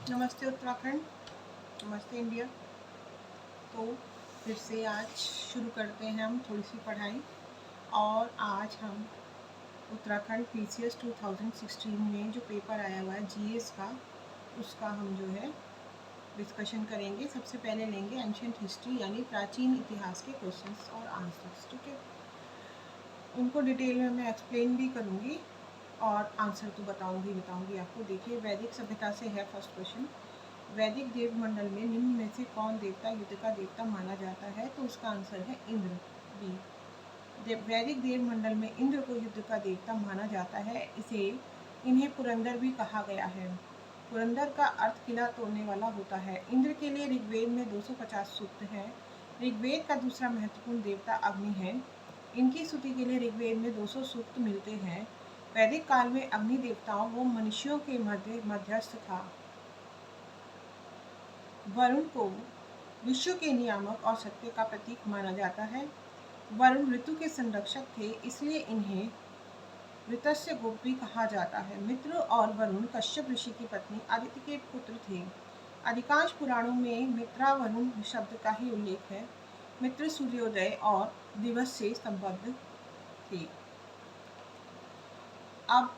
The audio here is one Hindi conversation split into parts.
नमस्ते उत्तराखंड, नमस्ते इंडिया। तो फिर से आज शुरू करते हैं हम थोड़ी सी पढ़ाई। और आज हम उत्तराखंड पीसीएस 2016 में जो पेपर आया हुआ है जीएस का, उसका हम जो है डिस्कशन करेंगे। सबसे पहले लेंगे एंशियंट हिस्ट्री यानी प्राचीन इतिहास के क्वेश्चंस और आंसर्स। ठीक है, उनको डिटेल में मैं एक्सप्लेन भी करूँगी और आंसर तो बताऊँगी आपको। देखिए, वैदिक सभ्यता से है फर्स्ट क्वेश्चन। वैदिक देव मंडल में निम्न में से कौन देवता युद्ध का देवता माना जाता है? तो उसका आंसर है इंद्र, बी। वैदिक देव मंडल में इंद्र को युद्ध का देवता माना जाता है। इन्हें पुरंदर भी कहा गया है। पुरंदर का अर्थ किला तोड़ने वाला होता है। इंद्र के लिए ऋग्वेद में 250 सूक्त हैं। ऋग्वेद का दूसरा महत्वपूर्ण देवता अग्नि है। इनकी स्तुति के लिए ऋग्वेद में 200 सूक्त मिलते हैं। वैदिक काल में अग्नि देवताओं व मनुष्यों के मध्यस्थ था। वरुण को विश्व के नियामक और सत्य का प्रतीक माना जाता है। वरुण ऋतु के संरक्षक थे, इसलिए इन्हें ऋतस्य गोप भी कहा जाता है। मित्र और वरुण कश्यप ऋषि की पत्नी आदित्य के पुत्र थे। अधिकांश पुराणों में मित्रा वरुण शब्द का ही उल्लेख है। मित्र सूर्योदय और दिवस से संबद्ध थे। अब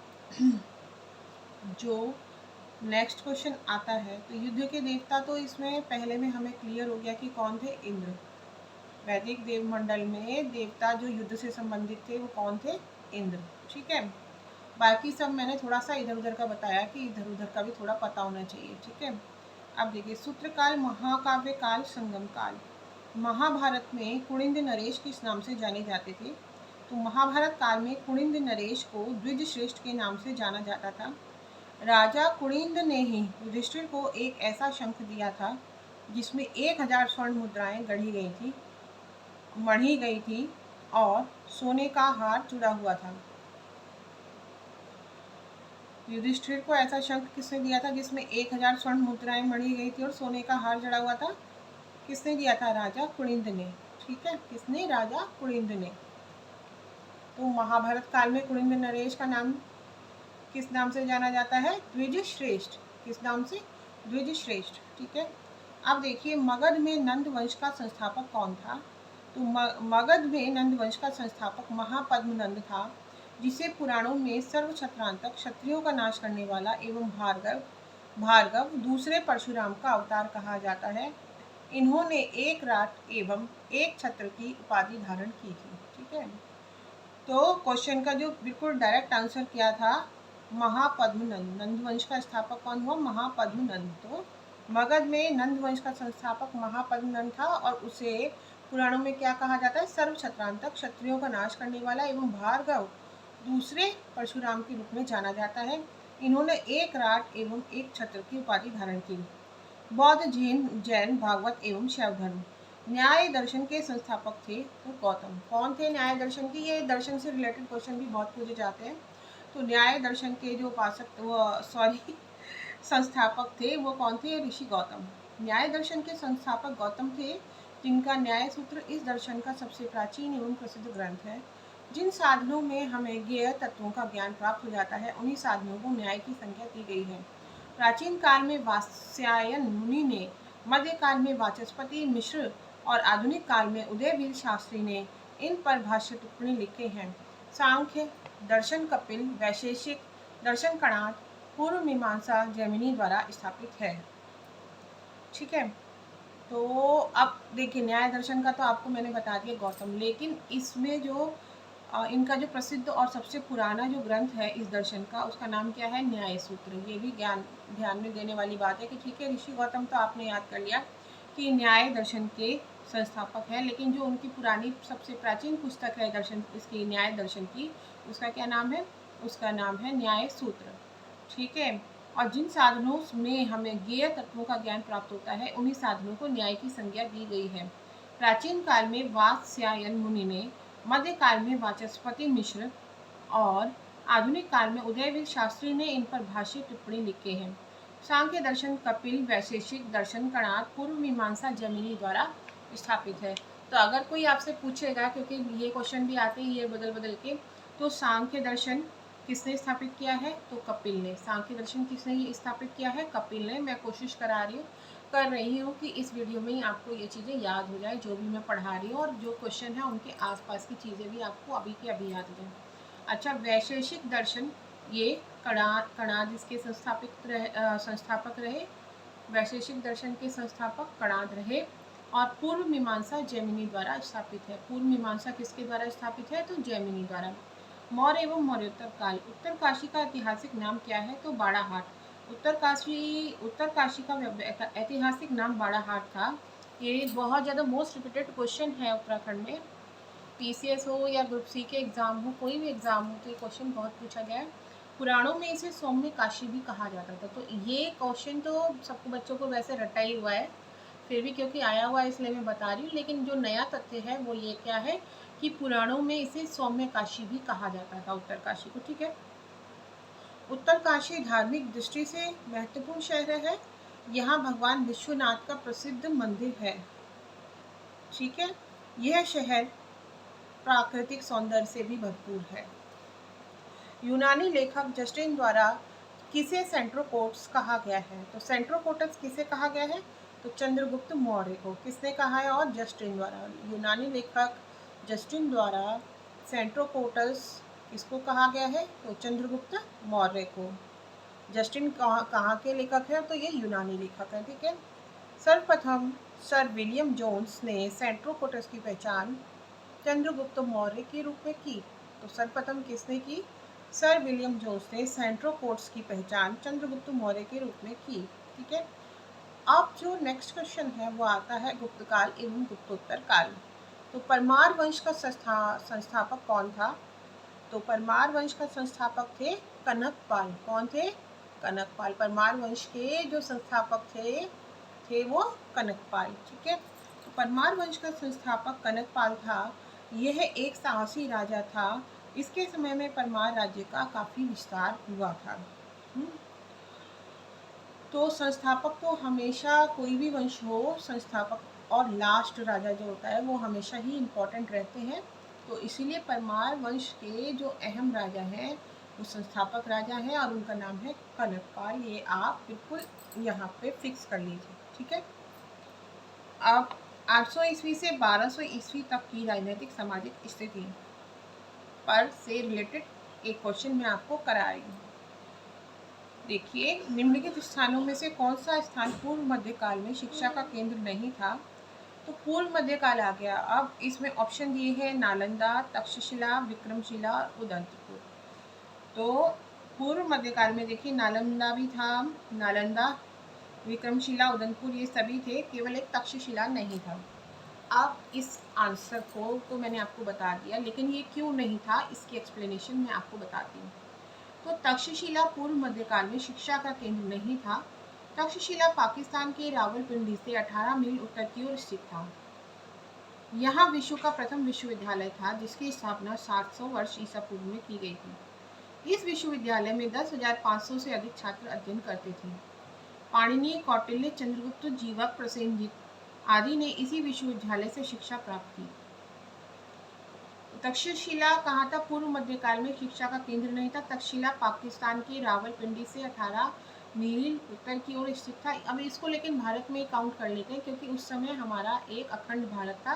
जो नेक्स्ट क्वेश्चन आता है, तो युद्ध के देवता तो इसमें पहले में हमें क्लियर हो गया कि कौन थे, इंद्र। वैदिक देव मंडल में देवता जो युद्ध से संबंधित थे वो कौन थे, इंद्र। ठीक है, बाकी सब मैंने थोड़ा सा इधर उधर का बताया कि इधर उधर का भी थोड़ा पता होना चाहिए। ठीक है, अब देखिए, सूत्रकाल, महाकाव्य काल, संगम काल। महाभारत में कुणिंद नरेश किस नाम से जाने जाते थे? तो महाभारत काल में कुणिंद नरेश को द्विज श्रेष्ठ के नाम से जाना जाता था। राजा कुणिंद ने ही युधिष्ठिर को एक ऐसा शंख दिया था जिसमें 1000 स्वर्ण मुद्राएं मढ़ी गई थी और सोने का हार जुड़ा हुआ था। युधिष्ठिर को ऐसा शंख किसने दिया था जिसमें 1000 स्वर्ण मुद्राएं मढ़ी गई थी और सोने का हार जड़ा हुआ था? किसने दिया था? राजा कुणिंद ने। ठीक है, किसने? राजा कुणिंद ने। तो महाभारत काल में कुणिंद नरेश का नाम किस नाम से जाना जाता है? द्विज श्रेष्ठ। किस नाम से? द्विज श्रेष्ठ। ठीक है, अब देखिए, मगध में नंद वंश का संस्थापक कौन था? तो मगध में नंद वंश का संस्थापक महापद्म नंद था, जिसे पुराणों में सर्व छत्रांतक, क्षत्रियों का नाश करने वाला एवं भार्गव दूसरे परशुराम का अवतार कहा जाता है। इन्होंने एक राट एवं एक छत्र की उपाधि धारण की थी। ठीक है, तो क्वेश्चन का जो बिल्कुल डायरेक्ट आंसर क्या था? महापद्म नंद। नंद वंश का स्थापक कौन हुआ? महापद्म नंद। तो मगध में नंद वंश का संस्थापक महापद्म नंद था और उसे पुराणों में क्या कहा जाता है? सर्व छत्रांतक, क्षत्रियों का नाश करने वाला एवं भार्गव दूसरे परशुराम के रूप में जाना जाता है। इन्होंने एक राट एवं एक छत्र की उपाधि धारण की। बौद्ध, जैन, भागवत एवं शैव धर्म। न्याय दर्शन के संस्थापक थे तो गौतम। कौन थे न्याय दर्शन के? ये दर्शन से रिलेटेड क्वेश्चन भी बहुत पूछे जाते हैं। तो न्याय दर्शन के जो संस्थापक थे वो कौन थे? ऋषि गौतम। न्याय दर्शन के संस्थापक गौतम थे, जिनका न्याय सूत्र इस दर्शन का सबसे प्राचीन एवं प्रसिद्ध ग्रंथ है। जिन साधनों में हमें ज्ञेय तत्वों का ज्ञान प्राप्त हो जाता है, उन्हीं साधनों को न्याय की संज्ञा दी गई है। प्राचीन काल में वात्स्यायन मुनि ने, मध्यकाल में वाचस्पति मिश्र और आधुनिक काल में उदयवीर शास्त्री ने इन पर भाष्य टिप्पणी लिखे हैं। सांख्य दर्शन कपिल, वैशेषिक दर्शन कणाद, पूर्व मीमांसा जैमिनी द्वारा स्थापित है। ठीक है, तो अब देखिए, न्याय दर्शन का तो आपको मैंने बता दिया गौतम, लेकिन इसमें जो इनका जो प्रसिद्ध और सबसे पुराना जो ग्रंथ है इस दर्शन का, उसका नाम क्या है? न्याय सूत्र। ये भी ध्यान में देने वाली बात है कि ठीक है, ऋषि गौतम तो आपने याद कर लिया कि न्याय दर्शन के संस्थापक हैं, लेकिन जो उनकी पुरानी सबसे प्राचीन पुस्तक है दर्शन, इसकी न्याय दर्शन की, उसका क्या नाम है? उसका नाम है न्याय सूत्र। ठीक है, और जिन साधनों में हमें ज्ञेय तत्वों का ज्ञान प्राप्त होता है, उन्हीं साधनों को न्याय की संज्ञा दी गई है। प्राचीन काल में वात्स्यायन मुनि ने, मध्य काल में वाचस्पति मिश्र और आधुनिक काल में उदयवीर शास्त्री ने इन पर भाष्य टिप्पणी लिखे हैं। सांख्य दर्शन कपिल, वैशेषिक दर्शन कणाद, पूर्व मीमांसा जैमिनी द्वारा स्थापित है। तो अगर कोई आपसे पूछेगा, क्योंकि ये क्वेश्चन भी आते हैं ये बदल बदल के, तो सांख्य दर्शन किसने स्थापित किया है? तो कपिल ने। सांख्य दर्शन किसने स्थापित किया है? कपिल ने। मैं कोशिश कर रही हूँ कि इस वीडियो में ही आपको ये चीज़ें याद हो जाए जो भी मैं पढ़ा रही हूँ, और जो क्वेश्चन है उनके आसपास की चीज़ें भी आपको अभी के अभी याद हो जाए। अच्छा, वैशेषिक दर्शन, ये कणाद इसके संस्थापक रहे। वैशेषिक दर्शन के संस्थापक कणाद रहे। और पूर्व मीमांसा जैमिनी द्वारा स्थापित है। पूर्व मीमांसा किसके द्वारा स्थापित है? तो जैमिनी द्वारा। मौर्य एवं मौर्योत्तर काल। उत्तरकाशी का ऐतिहासिक नाम क्या है? तो बाड़ाहाट। उत्तरकाशी का ऐतिहासिक नाम बाड़ाहाट था। ये बहुत ज़्यादा मोस्ट रिपीटेड क्वेश्चन है उत्तराखंड में। पीसीएस हो या ग्रुप सी के एग्ज़ाम हो, कोई भी एग्ज़ाम हो, तो ये क्वेश्चन बहुत पूछा गया है। पुराणों में इसे सौम्य काशी भी कहा जाता था। तो ये क्वेश्चन तो सबको बच्चों को वैसे रटा ही हुआ है, फिर भी क्योंकि आया हुआ है इसलिए मैं बता रही हूँ। लेकिन जो नया तथ्य है वो ये क्या है कि पुराणों में इसे सौम्य काशी भी कहा जाता था, उत्तरकाशी को। ठीक है। उत्तरकाशी धार्मिक दृष्टि से महत्वपूर्ण शहर है। यहाँ भगवान विश्वनाथ का प्रसिद्ध मंदिर है। ठीक है। यह शहर प्राकृतिक सौंदर्य से भी भरपूर है। यूनानी लेखक जस्टिन द्वारा किसे सेंट्रोपोर्ट्स कहा गया है? तो सेंट्रोपोर्ट्स किसे कहा गया है? तो चंद्रगुप्त मौर्य को। किसने कहा है? और जस्टिन द्वारा। यूनानी लेखक जस्टिन द्वारा सेंट्रोपोर्ट्स किसको कहा गया है? तो चंद्रगुप्त मौर्य को। जस्टिन कहाँ के लेखक है? तो ये यूनानी लेखक है। ठीक है। सर्वप्रथम सर विलियम जोन्स ने सेंट्रोपोर्ट्स की पहचान चंद्रगुप्त मौर्य के रूप में की। तो सर्वप्रथम किसने की? सर विलियम जोन्स ने सेंट्रोपोर्ट्स की पहचान चंद्रगुप्त मौर्य के रूप में की। ठीक है। अब जो नेक्स्ट क्वेश्चन है वो आता है गुप्त काल एवं गुप्तोत्तर काल। तो परमार वंश का संस्थापक कौन था? तो परमार वंश का संस्थापक थे कनकपाल। कौन थे? कनकपाल। परमार वंश के जो संस्थापक थे वो कनकपाल। ठीक है। तो परमार वंश का संस्थापक कनकपाल था। यह एक साहसी राजा था। इसके समय में परमार राज्य का काफ़ी विस्तार हुआ था। तो संस्थापक तो हमेशा, कोई भी वंश हो, संस्थापक और लास्ट राजा जो होता है वो हमेशा ही इम्पोर्टेंट रहते हैं। तो इसीलिए परमार वंश के जो अहम राजा हैं वो संस्थापक राजा हैं और उनका नाम है कनकपाल। ये आप बिल्कुल यहाँ पे फिक्स कर लीजिए। ठीक है। अब 800 ईस्वी से 1200 ईस्वी तक की राजनीतिक सामाजिक स्थिति पर से रिलेटेड एक क्वेश्चन मैं आपको करा रही हूँ। देखिए, निम्नलिखित स्थानों में से कौन सा स्थान पूर्व मध्यकाल में शिक्षा का केंद्र नहीं था? तो पूर्व मध्यकाल आ गया। अब इसमें ऑप्शन दिए हैं नालंदा, तक्षशिला, विक्रमशिला, उदंतपुर। तो पूर्व मध्यकाल में देखिए नालंदा भी था, नालंदा, विक्रमशिला, उदंतपुर ये सभी थे, केवल एक तक्षशिला नहीं था। अब इस आंसर को तो मैंने आपको बता दिया, लेकिन ये क्यों नहीं था इसकी एक्सप्लेनेशन मैं आपको बताती हूँ। तो तक्षशिला पूर्व मध्यकाल में शिक्षा का केंद्र नहीं था। तक्षशिला पाकिस्तान के रावलपिंडी से 18 मील उत्तर की ओर स्थित था। यहाँ विश्व का प्रथम विश्वविद्यालय था जिसकी स्थापना 700 वर्ष ईसा पूर्व में की गई थी। इस विश्वविद्यालय में 10,500 से अधिक छात्र अध्ययन करते थे। पाणिनि, कौटिल्य, चंद्रगुप्त, जीवक, प्रसेनजित आदि ने इसी विश्वविद्यालय से शिक्षा प्राप्त की। तक्षशिला कहाँ था? पूर्व मध्यकाल में शिक्षा का केंद्र नहीं था। तक्षशिला पाकिस्तान के रावलपिंडी से 18 मील उत्तर की ओर स्थित था। अब इसको लेकिन भारत में काउंट कर लेते हैं क्योंकि उस समय हमारा एक अखंड भारत था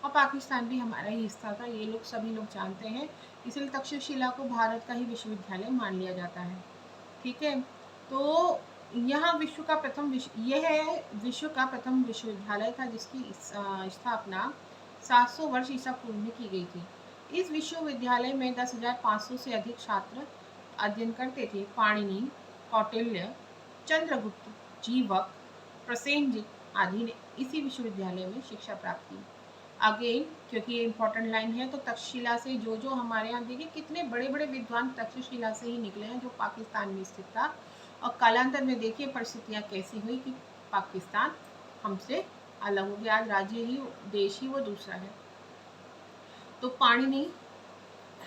और पाकिस्तान भी हमारा ही हिस्सा था। ये लोग सभी लोग जानते हैं, इसलिए तक्षशिला को भारत का ही विश्वविद्यालय मान लिया जाता है। ठीक है। तो यहाँ विश्व का प्रथम विश्वविद्यालय था जिसकी स्थापना 700 वर्ष ईसा पूर्व में की गई थी। इस विश्वविद्यालय में 10,500 से अधिक छात्र अध्ययन करते थे। पाणिनि, कौटिल्य, चंद्रगुप्त, जीवक, प्रसेनजित आदि ने इसी विश्वविद्यालय में शिक्षा प्राप्त की। अगेन, क्योंकि ये इंपॉर्टेंट लाइन है, तो तक्षशिला से जो हमारे यहाँ देखिए कितने बड़े बड़े विद्वान तक्षशिला से ही निकले हैं जो पाकिस्तान में स्थित था। और कालांतर में देखिए परिस्थितियाँ कैसी हुई कि पाकिस्तान हमसे अलग हो गया। आज राज्य ही, देश ही वो दूसरा है। तो पाणिनि,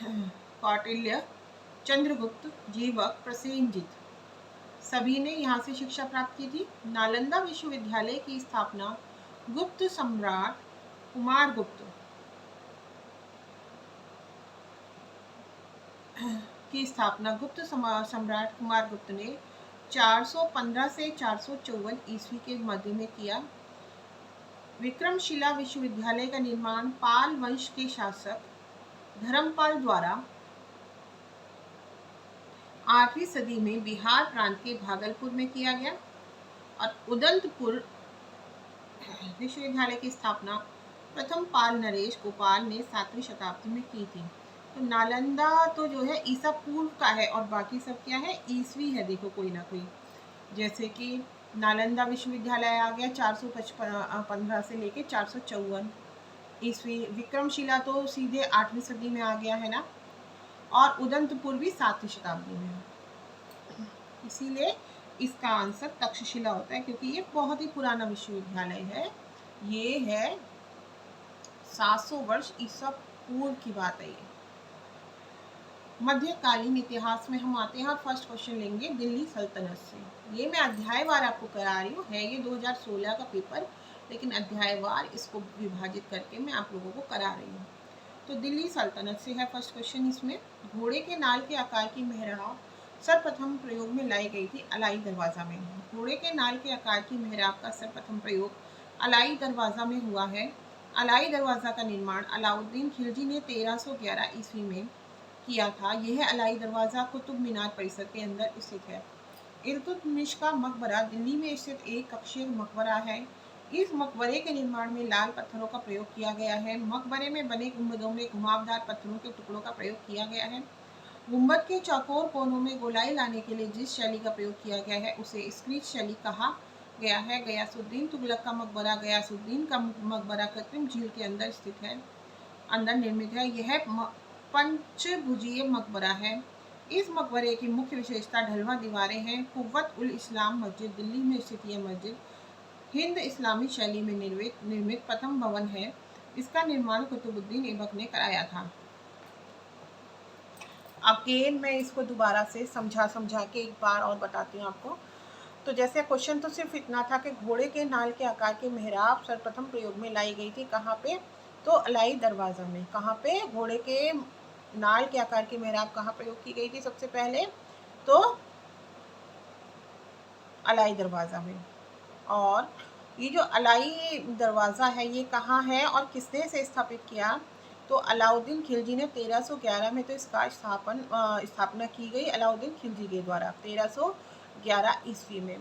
कौटिल्य, चंद्रगुप्त, जीवक, प्रसेनजित सभी ने यहाँ से शिक्षा प्राप्त की थी। नालंदा विश्वविद्यालय की स्थापना गुप्त सम्राट कुमारगुप्त की स्थापना गुप्त सम्राट कुमार गुप्त ने 415 से 454 ईस्वी के मध्य में किया। विक्रमशिला विश्वविद्यालय का निर्माण पाल वंश के शासक धर्मपाल द्वारा 8वीं सदी में बिहार प्रांत के भागलपुर में किया गया। और उदंतपुर विश्वविद्यालय की स्थापना प्रथम पाल नरेश गोपाल ने 7वीं शताब्दी में की थी। तो नालंदा तो जो है ईसा पूर्व का है और बाकी सब क्या है, ईस्वी है। देखो कोई ना कोई, जैसे कि नालंदा विश्वविद्यालय आ गया 415 से लेके 454 ईस्वी। विक्रमशिला तो सीधे 8वीं सदी में आ गया है ना, और उदंतपुर भी 7वीं शताब्दी में है। इसीलिए इसका आंसर तक्षशिला होता है, क्योंकि ये बहुत ही पुराना विश्वविद्यालय है। ये है 700 वर्ष ईसा पूर्व की बात है। ये मध्यकालीन इतिहास में हम आते हैं और फर्स्ट क्वेश्चन लेंगे दिल्ली सल्तनत से। ये मैं अध्यायवार आपको करा रही हूँ, है ये 2016 का पेपर, लेकिन अध्यायवार इसको विभाजित करके मैं आप लोगों को करा रही हूँ। तो दिल्ली सल्तनत से है फर्स्ट क्वेश्चन। इसमें घोड़े के नाल के आकार की मेहराब सर्वप्रथम प्रयोग में लाई गई थी अलाई दरवाज़ा में। घोड़े के नाल के आकार की मेहराब का सर्वप्रथम प्रयोग अलाई दरवाज़ा में हुआ है। अलाई दरवाज़ा का निर्माण अलाउद्दीन खिलजी ने 1311 ईस्वी में किया था। यह अलाई दरवाज़ा कुतुब मीनार परिसर के अंदर स्थित है। इल्तुतमिश का मकबरा दिल्ली में स्थित एक कक्षीय मकबरा है। इस मकबरे के निर्माण में लाल पत्थरों का प्रयोग किया गया है। मकबरे में बने गुंबदों में घुमावदार पत्थरों के टुकड़ों का प्रयोग किया गया है। गुंबद के चौकोर कोनों में गोलाई लाने के लिए जिस शैली का प्रयोग किया गया है उसे स्क्रीच शैली कहा गया है। गयासुद्दीन तुगलक का मकबरा गयासुद्दीन का मकबरा कृत्रिम झील के अंदर स्थित है, अंदर निर्मित है। यह पंचभुजीय मकबरा है। इस मकबरे की मुख्य विशेषता ढलवा दीवारें हैं। कुव्वत उल इस्लाम मस्जिद दिल्ली में स्थित यह मस्जिद हिंद इस्लामी शैली में निर्मित प्रथम भवन है। इसका निर्माण कुतुबुद्दीन ऐबक ने कराया था। अगेन मैं इसको दोबारा से समझा के एक बार और बताती हूँ आपको। तो जैसे क्वेश्चन तो सिर्फ इतना था कि घोड़े के नाल के आकार की मेहराब सर्वप्रथम प्रयोग में लाई गई थी कहाँ पे, तो अलाई दरवाज़ा में। कहाँ पे, घोड़े के नाल के आकार की मेहराब कहाँ प्रयोग की गई थी सबसे पहले, तो अलाई दरवाज़ा में। और ये जो अलाई दरवाज़ा है ये कहाँ है और किसने इसे स्थापित किया, तो अलाउद्दीन खिलजी ने 1311 में तो इसका स्थापना की गई अलाउद्दीन खिलजी के द्वारा 1311 ईस्वी में।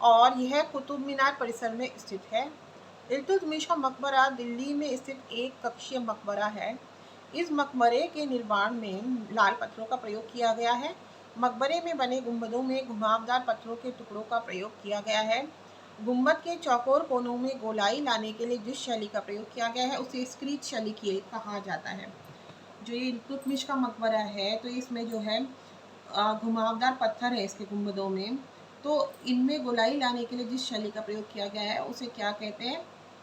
और यह कुतुब मीनार परिसर में स्थित है। इल्तुतमिश का मकबरा दिल्ली में स्थित एक कक्षीय मकबरा है। इस मकबरे के निर्माण में लाल पत्थरों का प्रयोग किया गया है। मकबरे में बने गुंबदों में घुमावदार पत्थरों के टुकड़ों का प्रयोग किया गया है। गुंबद के चौकोर कोनों में गोलाई लाने के लिए जिस शैली का प्रयोग किया गया है उसे स्क्रीच शैली कहा जाता है। जो ये इल्तुतमिश का मकबरा है तो इसमें जो है घुमावदार पत्थर है इसके गुंबदों में, तो इनमें गोलाई लाने के लिए जिस शैली का प्रयोग किया गया है उसे क्या कहते हैं,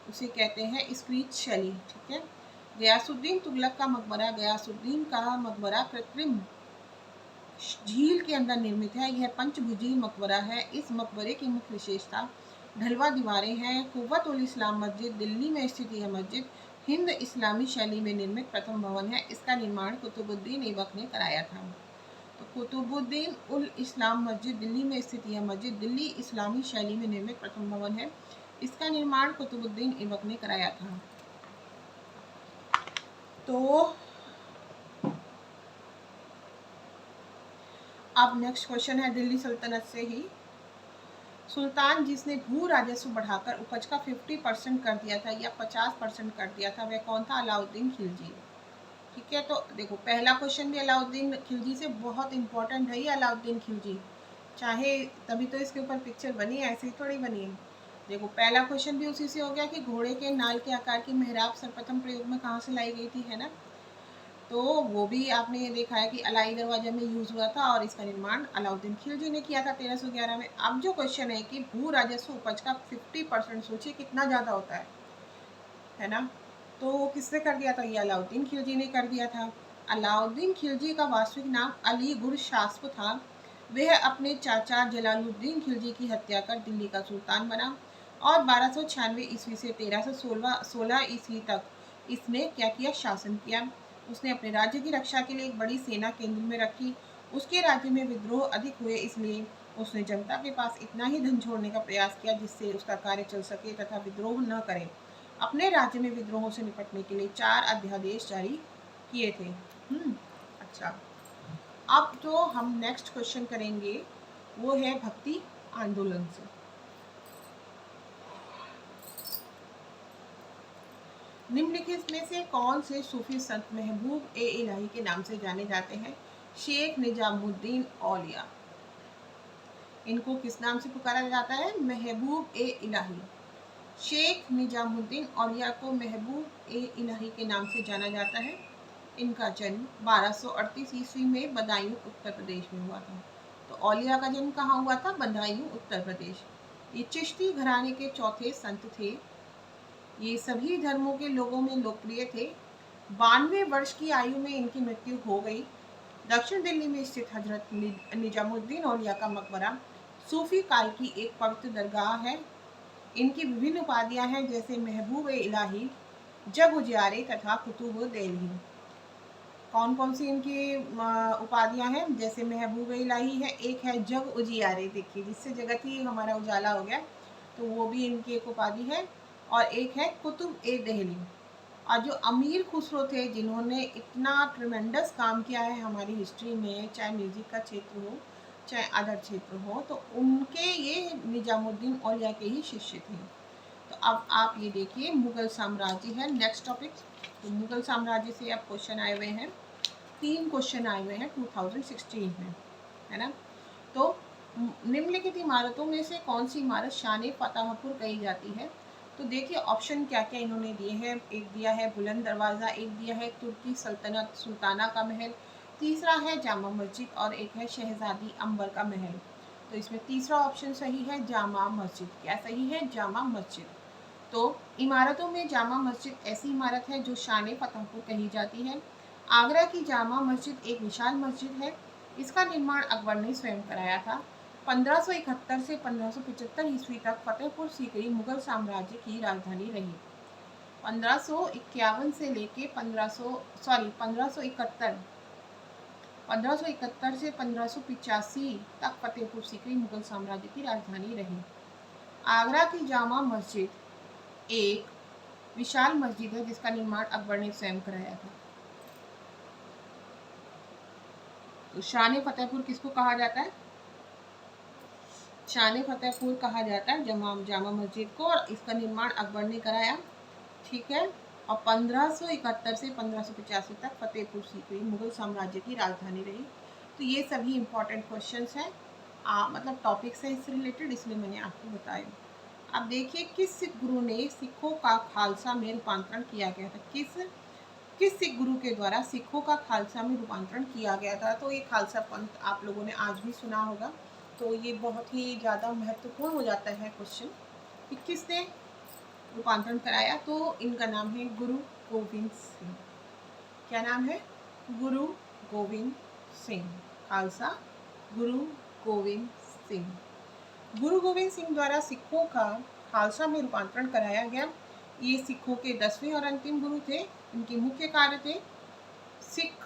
उसे कहते हैं स्क्रीच शैली। ठीक है। गयासुद्दीन तुगलक का मकबरा गयासुद्दीन का मकबरा कृत्रिम झील के अंदर निर्मित है। यह पंचभुजीय मकबरा है। इस मकबरे की मुख्य विशेषता ढलवा दीवारें हैं। कुव्वत उल इस्लाम मस्जिद दिल्ली में स्थित यह मस्जिद हिंद इस्लामी शैली में निर्मित प्रथम भवन है। इसका निर्माण कुतुबुद्दीन ऐबक ने कराया था। तो कुतुबुद्दीन उल इस्लाम मस्जिद दिल्ली में स्थित यह मस्जिद दिल्ली इस्लामी शैली में निर्मित प्रथम भवन है। इसका निर्माण कुतुबुद्दीन ऐबक ने कराया था। तो अब नेक्स्ट क्वेश्चन है दिल्ली सल्तनत से ही। सुल्तान जिसने भू राजस्व बढ़ाकर उपज का 50% कर दिया था या 50% कर दिया था वह कौन था, अलाउद्दीन खिलजी। ठीक है। तो देखो पहला क्वेश्चन भी अलाउद्दीन खिलजी से बहुत इंपॉर्टेंट है। ये अलाउद्दीन खिलजी चाहे तभी तो इसके ऊपर पिक्चर बनी है, ऐसे ही थोड़ी बनी है। देखो पहला क्वेश्चन भी उसी से हो गया कि घोड़े के नाल के आकार की मेहराब सर्वप्रथम प्रयोग में कहाँ से लाई गई थी, है ना। तो वो भी आपने ये देखा है कि अलाई दरवाजा में यूज हुआ था और इसका निर्माण अलाउद्दीन खिलजी ने किया था 1311 में। अब जो क्वेश्चन है कि भू राजस्व उपज का 50%, सोचिए कितना ज़्यादा होता है ना। तो किसने कर दिया था, ये अलाउद्दीन खिलजी ने कर दिया था। अलाउद्दीन खिलजी का वास्तविक नाम अली गुरशास्प था। वह अपने चाचा जलालुद्दीन खिलजी की हत्या कर दिल्ली का सुल्तान बना और 1296 ईस्वी से 1316 ईस्वी तक इसने क्या किया, शासन किया। उसने अपने राज्य की रक्षा के लिए एक बड़ी सेना केंद्र में रखी उसके राज्य में विद्रोह अधिक हुए, इसलिए उसने जनता के पास इतना ही धन छोड़ने का प्रयास किया जिससे उसका कार्य चल सके तथा विद्रोह न करे। अपने राज्य में विद्रोहों से निपटने के लिए 4 अध्यादेश जारी किए थे। अच्छा, अब जो हम नेक्स्ट क्वेश्चन करेंगे वो है भक्ति आंदोलन से। निम्नलिखित में से कौन से सूफी संत महबूब ए इलाही के नाम से जाने जाते हैं? शेख निजामुद्दीन औलिया। इनको किस नाम से पुकारा जाता है? महबूब ए इलाही। शेख निजामुद्दीन औलिया को महबूब ए इलाही के नाम से जाना जाता है। इनका जन्म 1238 ईस्वी में बदायूं उत्तर प्रदेश में हुआ था। तो औलिया का जन्म कहाँ हुआ था? बदायूं उत्तर प्रदेश। ये चिश्ती घराने के चौथे संत थे। ये सभी धर्मों के लोगों में लोकप्रिय थे। 92 वर्ष की आयु में इनकी मृत्यु हो गई। दक्षिण दिल्ली में स्थित हजरत निजामुद्दीन औलिया का मकबरा सूफी काल की एक पवित्र दरगाह है। इनकी विभिन्न उपाधियां हैं, जैसे महबूब ए इलाही, जग उजियारे तथा कुतुब दिल्ली। कौन कौन सी इनकी उपाधियां हैं? जैसे महबूब ए इलाही है, एक है जग उजियारे, देखिए जिससे जगत ही हमारा उजाला हो गया, तो वो भी इनकी एक उपाधि है। और एक है कुतुब ए दिल्ली। और जो अमीर खुसरो थे, जिन्होंने इतना ट्रिमेंडस काम किया है हमारी हिस्ट्री में, चाहे म्यूजिक का क्षेत्र हो चाहे अदर क्षेत्र हो, तो उनके ये निजामुद्दीन औलिया के ही शिष्य थे। तो अब आप ये देखिए, मुगल साम्राज्य है नेक्स्ट टॉपिक। तो मुगल साम्राज्य से अब क्वेश्चन आए हुए हैं, 3 क्वेश्चन आए हुए हैं 2016 में, है ना। तो निम्नलिखित इमारतों में से कौन सी इमारत शान फतेहपुर कही जाती है? तो देखिए ऑप्शन क्या क्या इन्होंने दिए हैं। एक दिया है बुलंद दरवाज़ा, एक दिया है तुर्की सल्तनत सुल्ताना का महल, तीसरा है जामा मस्जिद और एक है शहजादी अंबर का महल। तो इसमें तीसरा ऑप्शन सही है, जामा मस्जिद। क्या सही है? जामा मस्जिद। तो इमारतों में जामा मस्जिद ऐसी इमारत है जो शान फतेहपुर कही जाती है। आगरा की जामा मस्जिद एक विशाल मस्जिद है। इसका निर्माण अकबर ने स्वयं कराया था। 1571 से 1575 ईस्वी तक फतेहपुर सीकरी मुगल साम्राज्य की राजधानी रही। 1551 से लेके 1571 से 1585 तक फतेहपुर सीकरी मुगल साम्राज्य की राजधानी रही। आगरा की जामा मस्जिद एक विशाल मस्जिद है जिसका निर्माण अकबर ने स्वयं कराया था। तो शान फतेहपुर किसको कहा जाता है? शान फतेहपुर कहा जाता है जामा मस्जिद को, और इसका निर्माण अकबर ने कराया, ठीक है। और 1571 से 1585 तक फतेहपुर सीकरी मुगल साम्राज्य की राजधानी रही। तो ये सभी इंपॉर्टेंट क्वेश्चंस हैं, मतलब टॉपिक्स हैं इससे रिलेटेड, इसलिए मैंने आपको बताया। अब देखिए, किस सिख गुरु ने सिखों का खालसा में रूपांतरण किया गया था? किस सिख गुरु के द्वारा सिखों का खालसा में रूपांतरण किया गया था? तो ये खालसा पंथ आप लोगों ने आज भी सुना होगा। तो ये बहुत ही ज़्यादा महत्वपूर्ण हो जाता है क्वेश्चन कि किसने रूपांतरण कराया। तो इनका नाम है गुरु गोविंद सिंह। क्या नाम है? गुरु गोविंद सिंह। खालसा गुरु गोविंद सिंह। गुरु गोविंद सिंह द्वारा सिखों का खालसा में रूपांतरण कराया गया। ये सिखों के 10वें और अंतिम गुरु थे। इनके मुख्य कार्य थे सिख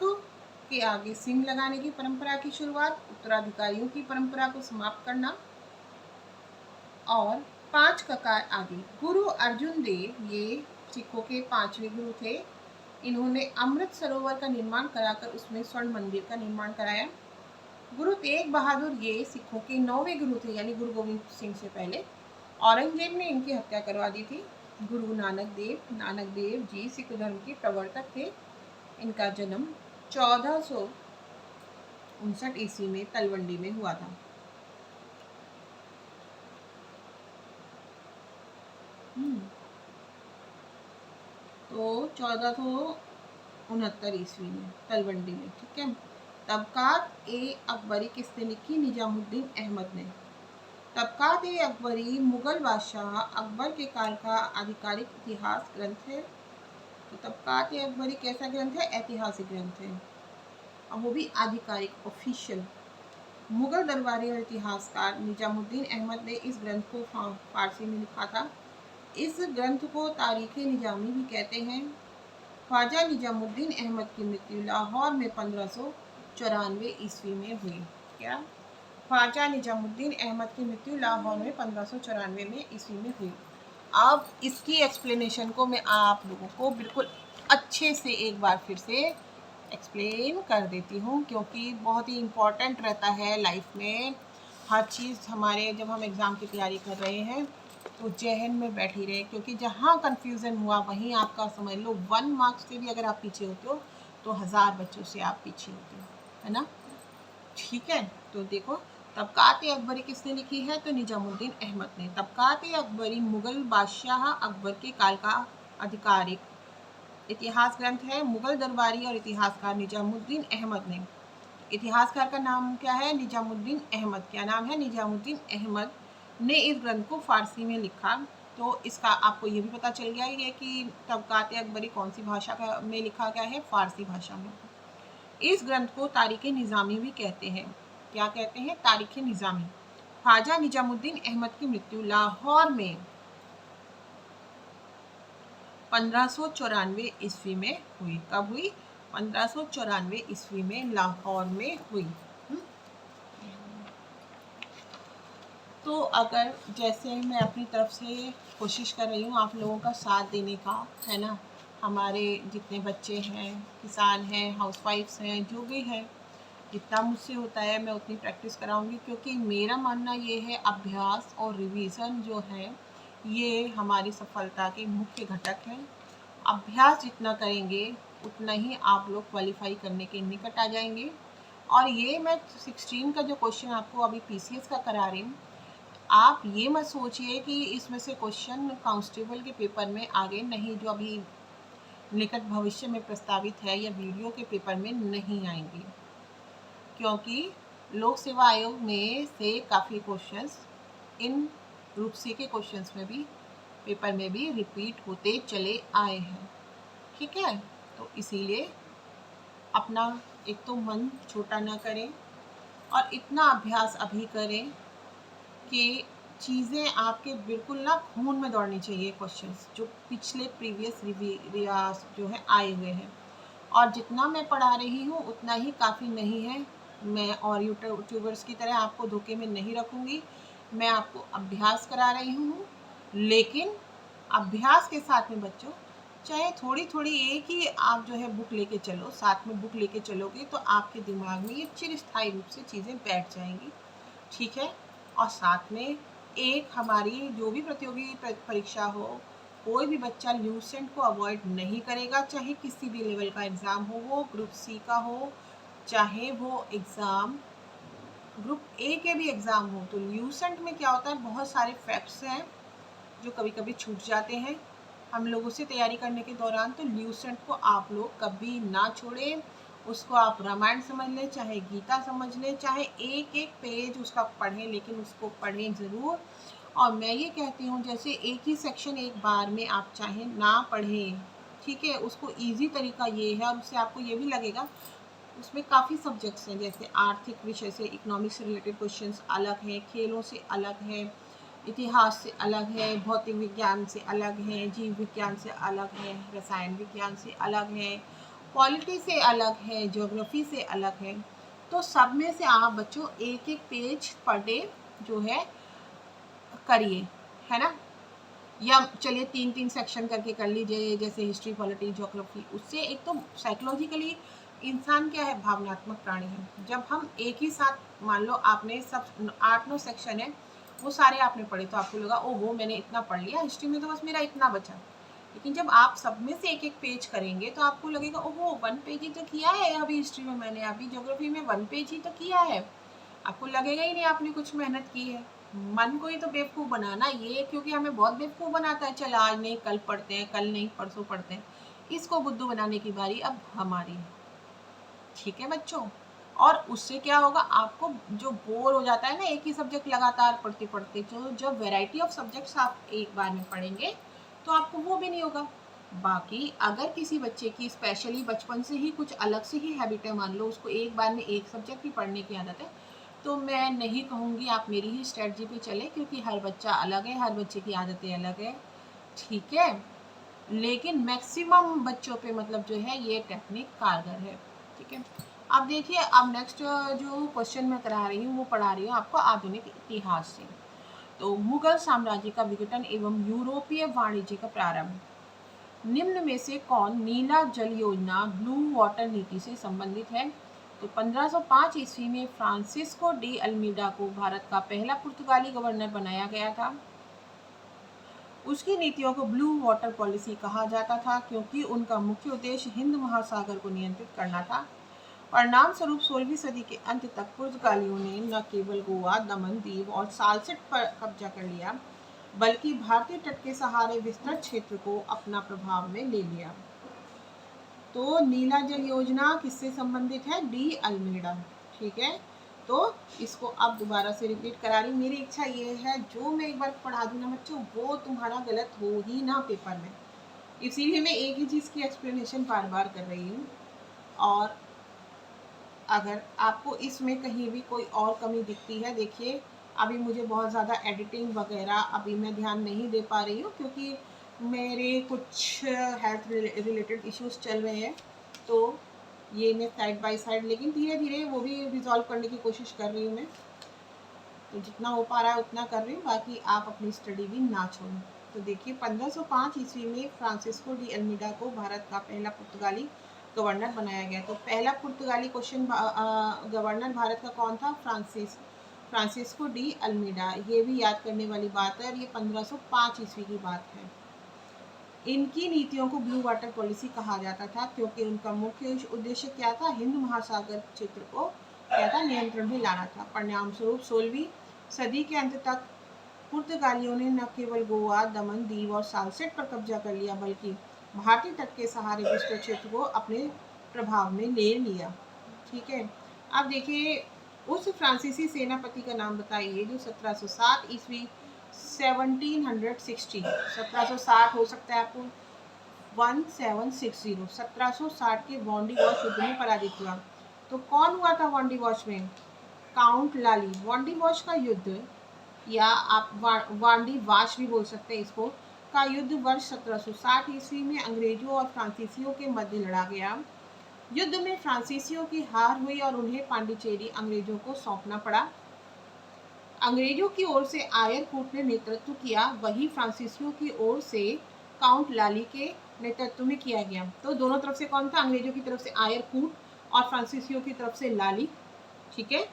के आगे सिंह लगाने की परंपरा की शुरुआत, उत्तराधिकारियों की परंपरा को समाप्त करना और 5 ककार आदि। गुरु अर्जुन देव ये सिखों के 5वें गुरु थे। इन्होंने अमृत सरोवर का निर्माण कराकर उसमें स्वर्ण मंदिर का निर्माण कराया। गुरु तेग बहादुर ये सिखों के 9वें गुरु थे, यानी गुरु गोविंद सिंह से पहले औरंगजेब ने इनकी हत्या करवा दी थी। गुरु नानक देव जी सिख धर्म के प्रवर्तक थे। इनका जन्म 1459 ईस्वी में तलवंडी में हुआ था। तो 1469 ईस्वी में तलवंडी में, ठीक है। तबकात ए अकबरी किसने लिखी? निजामुद्दीन अहमद ने। तबकात ए अकबरी मुगल बादशाह अकबर के काल का आधिकारिक इतिहास ग्रंथ है। तो तबकात ए अकबरी कैसा ग्रंथ है? ऐतिहासिक ग्रंथ है, और वो भी आधिकारिक, ऑफिशियल। मुगल दरबारी और इतिहासकार निजामुद्दीन अहमद ने इस ग्रंथ को फारसी में लिखा था। इस ग्रंथ को तारीख़ निजामी भी कहते हैं। ख्वाजा निजामुद्दीन अहमद की मृत्यु लाहौर में 1500 1594 ईस्वी में हुई। क्या? ख्वाजा निजामुद्दीन अहमद की मृत्यु लाहौर में 1594 में ईस्वी में हुई। अब इसकी एक्सप्लेनेशन को मैं आप लोगों को बिल्कुल अच्छे से एक बार फिर से एक्सप्लेन कर देती हूँ, क्योंकि बहुत ही इम्पोर्टेंट रहता है लाइफ में हर चीज़ हमारे, जब हम एग्ज़ाम की तैयारी कर रहे हैं तो जहन में बैठी रहे, क्योंकि जहाँ कन्फ्यूज़न हुआ वहीं आपका समझ लो 1 मार्क्स से भी अगर आप पीछे होते हो तो 1000 बच्चों से आप पीछे होते हो, है ना। ठीक है, तो देखो तबकात-ए-अकबरी किसने लिखी है? तो निजामुद्दीन अहमद ने। तबकात-ए-अकबरी मुगल बादशाह अकबर के काल का आधिकारिक इतिहास ग्रंथ है। मुगल दरबारी और इतिहासकार निजामुद्दीन अहमद ने, इतिहासकार का नाम क्या है? निजामुद्दीन अहमद। क्या नाम है? निजामुद्दीन अहमद ने इस ग्रंथ को फारसी में लिखा। तो इसका आपको ये भी पता चल गया ये कि तबकात-ए-अकबरी कौन सी भाषा का में लिखा गया है? फारसी भाषा में। इस ग्रंथ को तारीख़ निज़ामी भी कहते हैं। क्या कहते हैं? तारीख़ निज़ामी। ख्वाजा निजामुद्दीन अहमद की मृत्यु लाहौर में 1594 ईस्वी में हुई। कब हुई? 1594 ईस्वी में लाहौर में हुई। तो अगर जैसे मैं अपनी तरफ से कोशिश कर रही हूँ आप लोगों का साथ देने का, है ना, हमारे जितने बच्चे हैं, किसान हैं, हाउसवाइफ्स हैं, जो भी है, जितना मुझसे होता है मैं उतनी प्रैक्टिस कराऊंगी, क्योंकि मेरा मानना ये है अभ्यास और रिवीजन जो है ये हमारी सफलता के मुख्य घटक हैं। अभ्यास जितना करेंगे उतना ही आप लोग क्वालिफाई करने के निकट आ जाएंगे। और ये मैं 16 का जो क्वेश्चन आपको अभी PCS का करा रही हूँ, आप ये मत सोचिए कि इसमें से क्वेश्चन कांस्टेबल के पेपर में आगे नहीं, जो अभी निकट भविष्य में प्रस्तावित है या वीडियो के पेपर में नहीं आएंगे, क्योंकि लोक सेवा आयोग में से काफ़ी क्वेश्चंस इन ग्रुप C के क्वेश्चंस में भी पेपर में भी रिपीट होते चले आए हैं। ठीक है, तो इसीलिए अपना एक तो मन छोटा ना करें और इतना अभ्यास अभी करें कि चीज़ें आपके बिल्कुल ना खून में दौड़नी चाहिए, क्वेश्चंस जो पिछले प्रीवियस रियाज जो है आए हुए हैं। और जितना मैं पढ़ा रही हूँ उतना ही काफ़ी नहीं है। मैं और यूट्यूबर्स की तरह आपको धोखे में नहीं रखूँगी। मैं आपको अभ्यास करा रही हूँ, लेकिन अभ्यास के साथ में बच्चों चाहे थोड़ी थोड़ी एक ही आप जो है बुक लेके चलो, साथ में बुक लेके चलोगे तो आपके दिमाग में ये चिरस्थायी रूप से चीज़ें बैठ जाएंगी। ठीक है, और साथ में एक हमारी जो भी प्रतियोगी परीक्षा हो, कोई भी बच्चा ल्यूसेंट को अवॉइड नहीं करेगा, चाहे किसी भी लेवल का एग्ज़ाम हो, वो ग्रुप C का हो, चाहे वो एग्ज़ाम ग्रुप A के भी एग्ज़ाम हो। तो ल्यूसेंट में क्या होता है, बहुत सारे फैक्ट्स हैं जो कभी कभी छूट जाते हैं हम लोगों से तैयारी करने के दौरान। तो ल्यूसेंट को आप लोग कभी ना छोड़ें, उसको आप रामायण समझ लें, चाहे गीता समझ लें, चाहे एक एक पेज उसका पढ़ें, लेकिन उसको पढ़ें ज़रूर। और मैं ये कहती हूँ जैसे एक ही सेक्शन एक बार में आप चाहें ना पढ़ें, ठीक है, उसको ईजी तरीका ये है, और उससे आपको ये भी लगेगा उसमें काफ़ी सब्जेक्ट्स हैं, जैसे आर्थिक विषय से इकोनॉमिक्स से रिलेटेड क्वेश्चंस अलग हैं, खेलों से अलग है, इतिहास से अलग है, भौतिक विज्ञान से अलग है, जीव विज्ञान से अलग है, रसायन विज्ञान से अलग है, पॉलिटी से अलग है, ज्योग्राफी से अलग है। तो सब में से आप बच्चों एक एक पेज पर डे जो है करिए, है ना, या चलिए 3-3 सेक्शन करके कर लीजिए, जैसे हिस्ट्री, पॉलिटी, ज्योग्राफी। उससे एक तो साइकोलॉजिकली इंसान क्या है, भावनात्मक प्राणी है। जब हम एक ही साथ, मान लो आपने सब 8-9 सेक्शन है वो सारे आपने पढ़े, तो आपको लगा ओहो मैंने इतना पढ़ लिया, हिस्ट्री में तो बस मेरा इतना बचा। लेकिन जब आप सब में से एक एक पेज करेंगे तो आपको लगेगा ओहो 1 पेज ही तो किया है अभी हिस्ट्री में, मैंने अभी ज्योग्राफी में 1 पेज ही तो किया है। आपको लगेगा ही नहीं आपने कुछ मेहनत की है। मन को ही तो बेवकूफ़ बनाना ये, क्योंकि हमें बहुत बेवकूफ़ बनाता है, चल आज नहीं कल पढ़ते हैं, कल नहीं परसों पढ़ते हैं। इसको बुद्धू बनाने की बारी अब हमारी है। ठीक है बच्चों, और उससे क्या होगा, आपको जो बोर हो जाता है ना एक ही सब्जेक्ट लगातार पढ़ते पढ़ते, जो जब वैरायटी ऑफ सब्जेक्ट्स आप एक बार में पढ़ेंगे तो आपको वो भी नहीं होगा। बाकी अगर किसी बच्चे की स्पेशली बचपन से ही कुछ अलग से ही हैबिट है, मान लो उसको एक बार में एक सब्जेक्ट ही पढ़ने की आदत है, तो मैं नहीं कहूँगी आप मेरी ही स्ट्रेटजी पे चले, क्योंकि हर बच्चा अलग है, हर बच्चे की आदतें अलग है। ठीक है, लेकिन मैक्सिमम बच्चों पे मतलब जो है ये टेक्निक कारगर है। ठीक है, अब देखिए, अब नेक्स्ट जो क्वेश्चन मैं करा रही हूँ वो पढ़ा रही हूँ आपको आधुनिक इतिहास से। तो मुगल साम्राज्य का विघटन एवं यूरोपीय वाणिज्य का प्रारंभ। निम्न में से कौन नीला जल योजना ब्लू वाटर नीति से संबंधित है? तो 1505 ईस्वी में फ्रांसिस्को डी अल्मीडा को भारत का पहला पुर्तगाली गवर्नर बनाया गया था। उसकी नीतियों को ब्लू वाटर पॉलिसी कहा जाता था क्योंकि उनका मुख्य उद्देश्य हिंद महासागर को नियंत्रित करना था। परिणाम स्वरूप 16वीं सदी के अंत तक पुर्तगालियों ने न केवल गोवा, दमन दीव और सालसेट पर कब्जा कर लिया, बल्कि भारतीय तट के सहारे विस्तृत क्षेत्र को अपना प्रभाव में ले लिया। तो नीला जल योजना किससे संबंधित है? De Almeida. ठीक है, तो इसको अब दोबारा से रिपीट करा रही। मेरी इच्छा ये है जो मैं एक बार पढ़ा दूँ ना बच्चों, वो तुम्हारा गलत हो ही ना पेपर में, इसीलिए मैं एक ही चीज़ की एक्सप्लेनेशन बार बार कर रही हूँ। और अगर आपको इसमें कहीं भी कोई और कमी दिखती है, देखिए अभी मुझे बहुत ज़्यादा एडिटिंग वगैरह अभी मैं ध्यान नहीं दे पा रही हूँ क्योंकि मेरे कुछ हेल्थ रिलेटेड इश्यूज चल रहे हैं, तो ये मैं साइड बाय साइड, लेकिन धीरे धीरे वो भी रिजॉल्व करने की कोशिश कर रही हूँ मैं। तो जितना हो पा रहा है उतना कर रही हूँ, बाकी आप अपनी स्टडी भी ना छोड़ें। तो देखिए 1505 ईस्वी में फ्रांसिस्को डी अल्मीडा को भारत का पहला पुर्तगाली गवर्नर बनाया गया। तो पहला पुर्तगाली गवर्नर भारत का कौन था? Francisco de Almeida. ये भी याद करने वाली बात है और ये 1505 ईस्वी की बात है। इनकी नीतियों को ब्लू वाटर पॉलिसी कहा जाता था क्योंकि उनका मुख्य उद्देश्य क्या था? हिंद महासागर क्षेत्र को क्या था? नियंत्रण में लाना था। परिणाम स्वरूप 16वीं सदी के अंत तक पुर्तगालियों ने न केवल गोवा, दमन दीव और सालसेट पर कब्जा कर लिया, बल्कि भारतीय तट के सहारे विस्तृत क्षेत्र को अपने प्रभाव में ले लिया। ठीक है, अब देखिए उस फ्रांसीसी सेनापति का नाम बताइए जो 1760 ईस्वी 1760 हो सकता है आपको 1760 1760 के वांडी वॉश युद्ध में पराजित हुआ। तो कौन हुआ था वांडी वॉश में? काउंट लाली। वांडी वॉश का युद्ध, या आप वांडी वाश भी बोल सकते हैं इसको, का युद्ध वर्ष 1760 ईस्वी में अंग्रेजों और फ्रांसीसियों के मध्य लड़ा गया। युद्ध में फ्रांसीसियों की हार हुई और उन्हें पांडिचेरी अंग्रेजों को सौंपना पड़ा। अंग्रेजों की ओर से आयरकूट ने नेतृत्व किया, वही फ्रांसीसियों की ओर से काउंट लाली के नेतृत्व में किया गया। तो दोनों तरफ से कौन था? अंग्रेजों की तरफ से आयरकूट और फ्रांसीसियों की तरफ से लाली। ठीक है,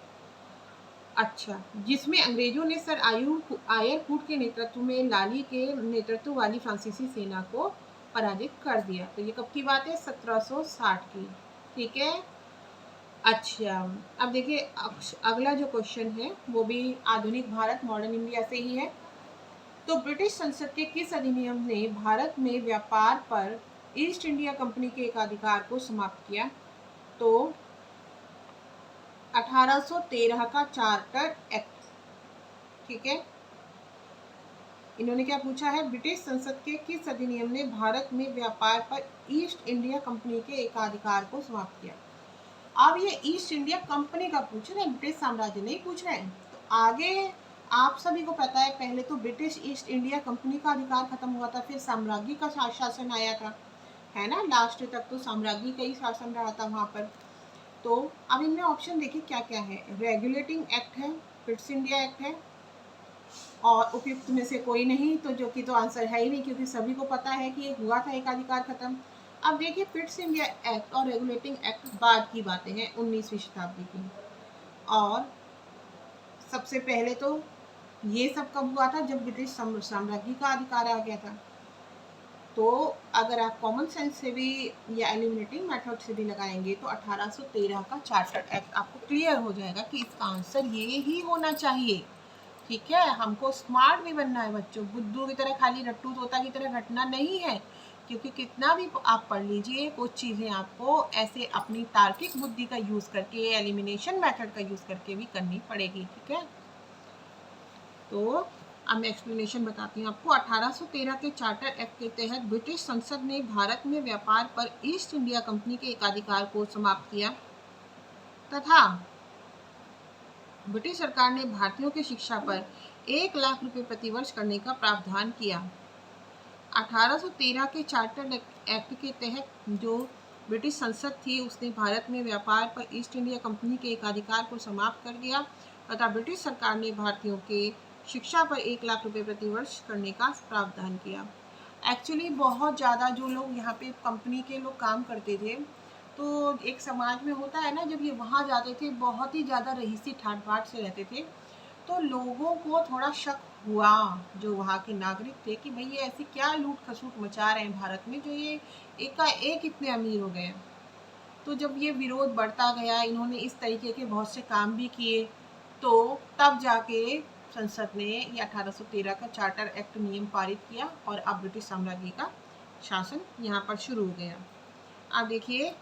अच्छा, जिसमें अंग्रेजों ने सर आयरकूट के नेतृत्व में लाली के नेतृत्व वाली फ्रांसीसी सेना को पराजित कर दिया। तो ये कब की बात है? 1760 की। ठीक है, अच्छा, अब देखिए अगला जो क्वेश्चन है वो भी आधुनिक भारत मॉडर्न इंडिया से ही है। तो ब्रिटिश संसद के किस अधिनियम ने भारत में व्यापार पर ईस्ट इंडिया कंपनी के एकाधिकार को समाप्त किया? तो 1813 का चार्टर एक्ट। ठीक है, इन्होंने क्या पूछा है? ब्रिटिश संसद के किस अधिनियम ने भारत में व्यापार पर ईस्ट इंडिया कंपनी के एकाधिकार को समाप्त किया? अब ये ईस्ट इंडिया कंपनी का पूछ रहे हैं, ब्रिटिश साम्राज्य नहीं पूछ रहे हैं। तो आगे आप सभी को पता है पहले तो ब्रिटिश ईस्ट इंडिया कंपनी का अधिकार खत्म हुआ था, फिर साम्राज्य का शासन आया था, है ना। लास्ट तक तो साम्राज्य का ही शासन रहा था वहां पर। तो अब इनमें ऑप्शन देखिए क्या क्या है। रेगुलेटिंग एक्ट है, ब्रिटिश इंडिया एक्ट है, और उपयुक्त में से कोई नहीं, तो जो कि तो आंसर है ही नहीं क्योंकि सभी को पता है कि ये हुआ था एकाधिकार खत्म। अब देखिए ब्रिटिश इंडिया एक्ट और रेगुलेटिंग एक्ट बाद की बातें हैं, 19वीं शताब्दी की। और सबसे पहले तो ये सब कब हुआ था? जब ब्रिटिश साम्राज्य का अधिकार आ गया था। तो अगर आप कॉमन सेंस से भी या एलिमिनेटिंग मेथड से भी लगाएंगे तो 1813 का चार्टर एक्ट आपको क्लियर हो जाएगा कि इसका आंसर ये ही होना चाहिए। ठीक है, हमको स्मार्ट भी बनना है बच्चों, बुद्धू की तरह खाली रट्टू तोता की तरह रटना नहीं है, क्योंकि कितना भी आप पढ़ लीजिए कुछ चीज़ें आपको ऐसे अपनी तार्किक बुद्धि का यूज़ करके, एलिमिनेशन मेथड का यूज़ करके भी करनी पड़ेगी। ठीक है, तो अब मैं एक्सप्लेनेशन बताती हूँ आपको। 1813 के चार्टर एक्ट के तहत ब्रिटिश संसद ने भारत में व्यापार पर ईस्ट इंडिया कंपनी के एकाधिकार को समाप्त किया तथा ब्रिटिश सरकार ने भारतीयों की शिक्षा पर 1 लाख रुपए प्रतिवर्ष करने का प्रावधान किया। 1813 के चार्टर एक्ट के तहत जो ब्रिटिश संसद थी उसने भारत में व्यापार पर ईस्ट इंडिया कंपनी के एकाधिकार को समाप्त कर दिया तथा ब्रिटिश सरकार ने भारतीयों के शिक्षा पर 1 लाख रुपए प्रति वर्ष करने का प्रावधान किया। एक्चुअली बहुत ज़्यादा जो लोग यहाँ पे कंपनी के लोग काम करते थे, तो एक समाज में होता है ना, जब ये वहाँ जाते थे बहुत ही ज़्यादा रईसी ठाट बाट से रहते थे, तो लोगों को थोड़ा शक हुआ जो वहाँ के नागरिक थे कि भाई ये ऐसी क्या लूट खसूट मचा रहे हैं भारत में जो ये एकाएक इतने अमीर हो गए। तो जब ये विरोध बढ़ता गया, इन्होंने इस तरीके के बहुत से काम भी किए, तो तब जाके संसद ने ये 1813 का चार्टर एक्ट नियम पारित किया और अब ब्रिटिश साम्राज्य का शासन यहाँ पर शुरू हो गया। अब देखिए,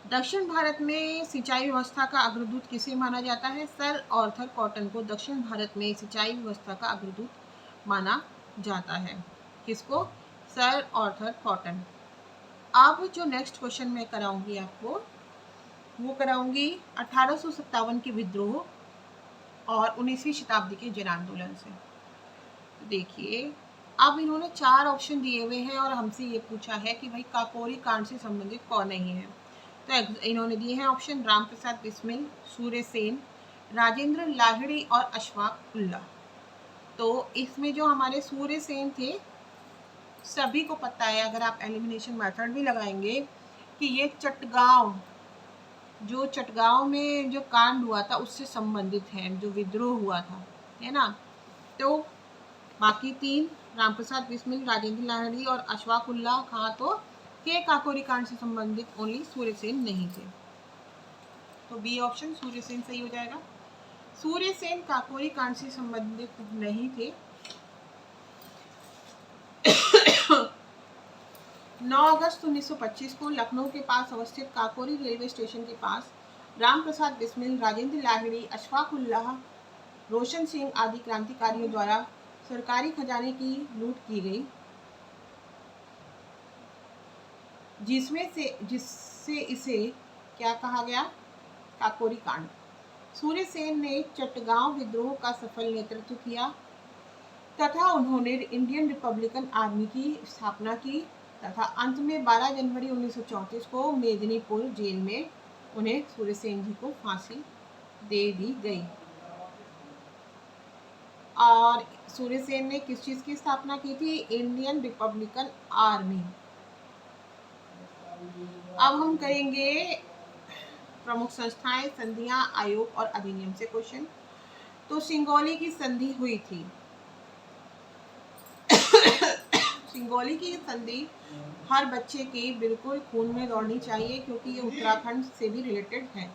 दक्षिण भारत में सिंचाई व्यवस्था का अग्रदूत किसे माना जाता है? सर आर्थर कॉटन को दक्षिण भारत में सिंचाई व्यवस्था का अग्रदूत माना जाता है। किसको? Sir Arthur cotton. अब जो नेक्स्ट क्वेश्चन मैं कराऊंगी आपको, वो कराऊंगी 1857 के विद्रोह और 19वीं शताब्दी के जन आंदोलन से। तो देखिए, अब इन्होंने 4 ऑप्शन दिए हुए हैं और हमसे ये पूछा है कि भाई काकोरी कांड से संबंधित कौन नहीं है। तो इन्होंने दिए हैं ऑप्शन राम प्रसाद बिस्मिल, सूर्य सेन, राजेंद्र लाहिड़ी और अशफाक उल्लाह। तो इसमें जो हमारे सूर्य सेन थे, सभी को पता है, अगर आप एलिमिनेशन मेथड भी लगाएंगे, कि ये चटगांव में जो कांड हुआ था उससे संबंधित है, जो विद्रोह हुआ था, है ना। तो बाकी 3 राम प्रसाद बिस्मिल, राजेंद्र लाहिड़ी और अशफाक उल्लाह खां तो के काकोरी कांड से संबंधित ओनली सूर्यसेन नहीं थे। तो बी ऑप्शन सूर्यसेन सही हो जाएगा। सूर्यसेन काकोरी कांड से संबंधित नहीं थे। 9 अगस्त 1925 को लखनऊ के पास अवस्थित काकोरी रेलवे स्टेशन के पास राम प्रसाद बिस्मिल, राजेंद्र लाहिड़ी, अशफाक उल्लाह, रोशन सिंह आदि क्रांतिकारियों द्वारा सरकारी खजाने की लूट की गई, जिससे इसे क्या कहा गया? काकोरी कांड। सूर्यसेन ने चटगांव विद्रोह का सफल नेतृत्व किया तथा उन्होंने इंडियन रिपब्लिकन आर्मी की स्थापना की तथा अंत में 12 जनवरी 1934 को मेदिनीपुर जेल में उन्हें सूर्यसेन जी को फांसी दे दी गई। और सूर्यसेन ने किस चीज की स्थापना की थी? Indian Republican army. अब हम करेंगे प्रमुख संस्थाएं, संधियां, आयोग और अधिनियम से क्वेश्चन। तो सिंगोली की संधि हुई थी। सिंगोली की संधि हर बच्चे की बिल्कुल खून में दौड़नी चाहिए क्योंकि ये उत्तराखंड से भी रिलेटेड है।